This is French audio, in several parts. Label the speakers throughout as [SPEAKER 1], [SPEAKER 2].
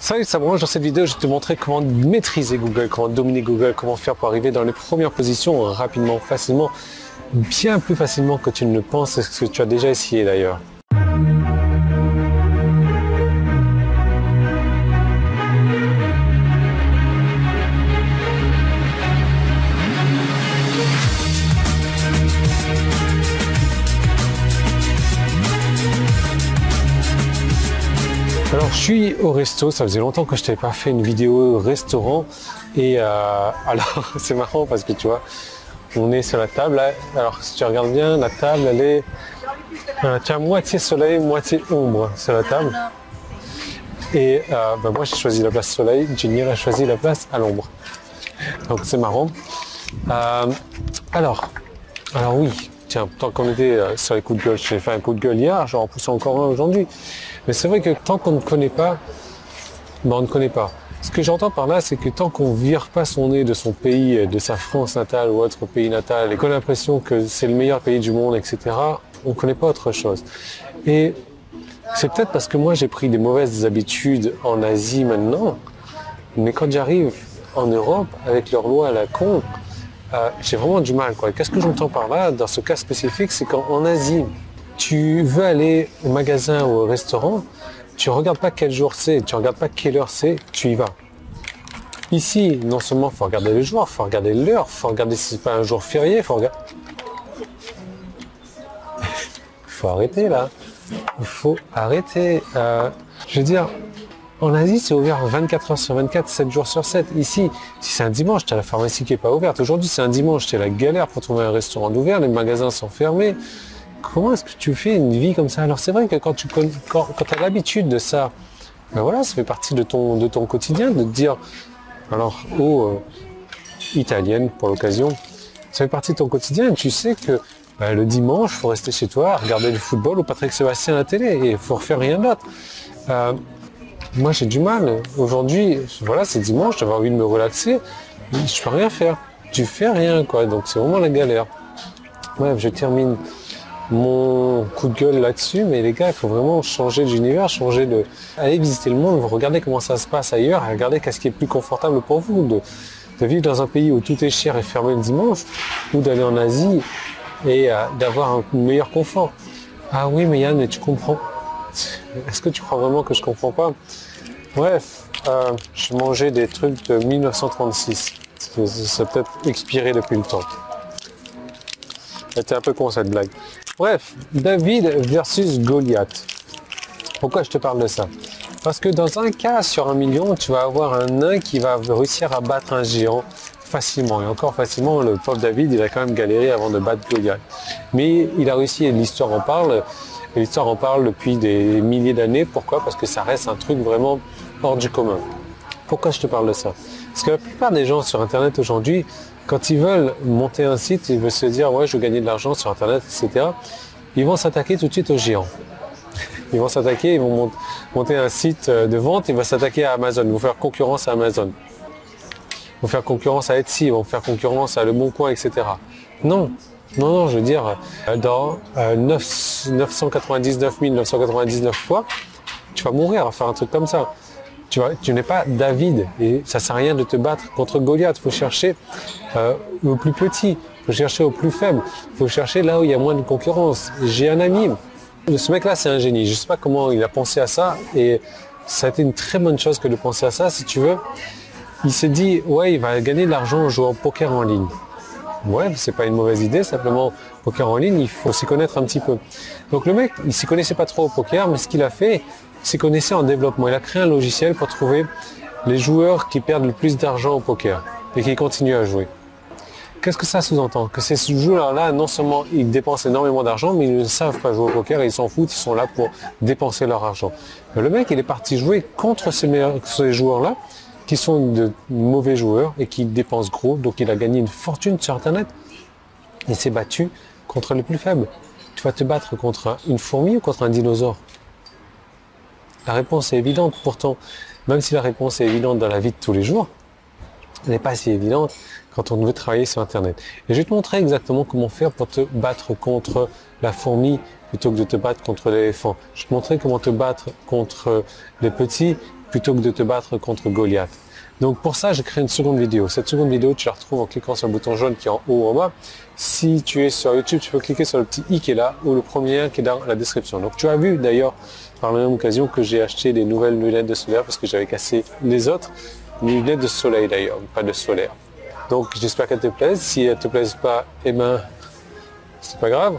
[SPEAKER 1] Salut, ça branche. Dans cette vidéo, je vais te montrer comment maîtriser Google, comment dominer Google, comment faire pour arriver dans les premières positions rapidement, facilement, bien plus facilement que tu ne le penses, et ce que tu as déjà essayé d'ailleurs. Alors je suis au resto, ça faisait longtemps que je t'avais pas fait une vidéo restaurant et alors c'est marrant parce que tu vois, on est sur la table là. Alors si tu regardes bien, la table elle est, tu as moitié soleil, moitié ombre sur la table. Et moi j'ai choisi la place soleil, Jenny a choisi la place à l'ombre. Donc c'est marrant. Alors oui. Tiens, tant qu'on était sur les coups de gueule, j'ai fait un coup de gueule hier, j'en repousse encore un aujourd'hui. Mais c'est vrai que tant qu'on ne connaît pas, on ne connaît pas. Ce que j'entends par là, c'est que tant qu'on ne vire pas son nez de son pays, de sa France natale ou autre pays natal, et qu'on a l'impression que c'est le meilleur pays du monde, etc., on ne connaît pas autre chose. Et c'est peut-être parce que moi j'ai pris des mauvaises habitudes en Asie maintenant, mais quand j'arrive en Europe, avec leurs lois à la con, j'ai vraiment du mal, quoi. Qu'est-ce que j'entends par là, dans ce cas spécifique, c'est qu'en Asie, tu veux aller au magasin ou au restaurant, tu ne regardes pas quel jour c'est, tu ne regardes pas quelle heure c'est, tu y vas. Ici, non seulement il faut regarder le jour, il faut regarder l'heure, il faut regarder si c'est pas un jour férié, il faut regarder... Il faut arrêter là. Il faut arrêter. Je veux dire... En Asie, c'est ouvert 24 heures sur 24, 7 jours sur 7. Ici, si c'est un dimanche, tu as la pharmacie qui n'est pas ouverte. Aujourd'hui, c'est un dimanche, tu as la galère pour trouver un restaurant ouvert, les magasins sont fermés. Comment est-ce que tu fais une vie comme ça? Alors c'est vrai que quand tu as l'habitude de ça, ben voilà, ça fait partie de ton quotidien, de te dire, alors, italienne pour l'occasion, ça fait partie de ton quotidien, et tu sais que le dimanche, il faut rester chez toi, regarder du football ou Patrick Sébastien à la télé, et il faut refaire rien d'autre. Moi j'ai du mal. Aujourd'hui, voilà, c'est dimanche, j'avais envie de me relaxer, je peux rien faire. Tu fais rien, quoi, donc c'est vraiment la galère. Bref, je termine mon coup de gueule là-dessus, mais les gars, il faut vraiment changer d'univers, aller visiter le monde, regarder comment ça se passe ailleurs, et regarder qu'est-ce qui est plus confortable pour vous, de vivre dans un pays où tout est cher et fermé le dimanche, ou d'aller en Asie et d'avoir un meilleur confort. Ah oui, mais Yann, mais tu comprends. Est-ce que tu crois vraiment que je comprends pas? Bref, je mangeais des trucs de 1936. Ça peut-être expiré depuis le temps. C'était un peu con cette blague. Bref, David versus Goliath. Pourquoi je te parle de ça? Parce que dans un cas sur 1 million, tu vas avoir un nain qui va réussir à battre un géant facilement. Et encore facilement, le pauvre David, il a quand même galéré avant de battre Goliath. Mais il a réussi et l'histoire en parle. Et l'histoire en parle depuis des milliers d'années. Pourquoi? Parce que ça reste un truc vraiment hors du commun. Pourquoi je te parle de ça? Parce que la plupart des gens sur Internet aujourd'hui, quand ils veulent monter un site, ils veulent se dire « ouais, je veux gagner de l'argent sur Internet, etc. » Ils vont s'attaquer tout de suite aux géants. Ils vont s'attaquer, ils vont monter un site de vente, ils vont s'attaquer à Amazon, ils vont faire concurrence à Amazon. Ils vont faire concurrence à Etsy, ils vont faire concurrence à Le Bon Coin, etc. Non. Non, je veux dire, dans 999 999 fois, tu vas mourir à faire un truc comme ça. Tu n'es pas David et ça ne sert à rien de te battre contre Goliath. Il faut chercher au plus petit, il faut chercher au plus faible, il faut chercher là où il y a moins de concurrence. J'ai un ami, ce mec-là c'est un génie, je ne sais pas comment il a pensé à ça et ça a été une très bonne chose que de penser à ça si tu veux. Il s'est dit, ouais, il va gagner de l'argent en jouant au poker en ligne. Ouais, c'est pas une mauvaise idée, simplement poker en ligne, il faut s'y connaître un petit peu. Donc le mec, il s'y connaissait pas trop au poker, mais ce qu'il a fait, il s'y connaissait en développement. Il a créé un logiciel pour trouver les joueurs qui perdent le plus d'argent au poker et qui continuent à jouer. Qu'est-ce que ça sous-entend? Que ces joueurs-là, non seulement ils dépensent énormément d'argent, mais ils ne savent pas jouer au poker et ils s'en foutent, ils sont là pour dépenser leur argent. Mais le mec, il est parti jouer contre ces joueurs-là, qui sont de mauvais joueurs et qui dépensent gros, donc il a gagné une fortune sur Internet. Il s'est battu contre les plus faibles. Tu vas te battre contre une fourmi ou contre un dinosaure? La réponse est évidente, pourtant, même si la réponse est évidente dans la vie de tous les jours, elle n'est pas si évidente quand on veut travailler sur Internet. Et je vais te montrer exactement comment faire pour te battre contre la fourmi plutôt que de te battre contre l'éléphant. Je vais te montrer comment te battre contre les petits plutôt que de te battre contre Goliath. Donc pour ça, j'ai créé une seconde vidéo. Cette seconde vidéo, tu la retrouves en cliquant sur le bouton jaune qui est en haut ou en bas. Si tu es sur YouTube, tu peux cliquer sur le petit i qui est là ou le premier lien qui est dans la description. Donc tu as vu d'ailleurs par la même occasion que j'ai acheté des nouvelles lunettes de solaire parce que j'avais cassé les autres. Lunettes de soleil d'ailleurs, pas de solaire. Donc j'espère qu'elles te plaisent. Si elles ne te plaisent pas, eh ben, c'est pas grave.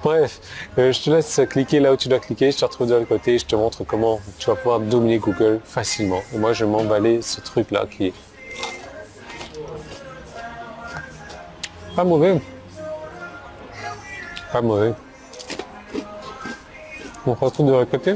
[SPEAKER 1] Bref, je te laisse cliquer là où tu dois cliquer. Je te retrouve de l'autre côté. Je te montre comment tu vas pouvoir dominer Google facilement. Et moi, je vais m'emballer ce truc-là qui est pas mauvais. Pas mauvais. On se retrouve de l'autre côté.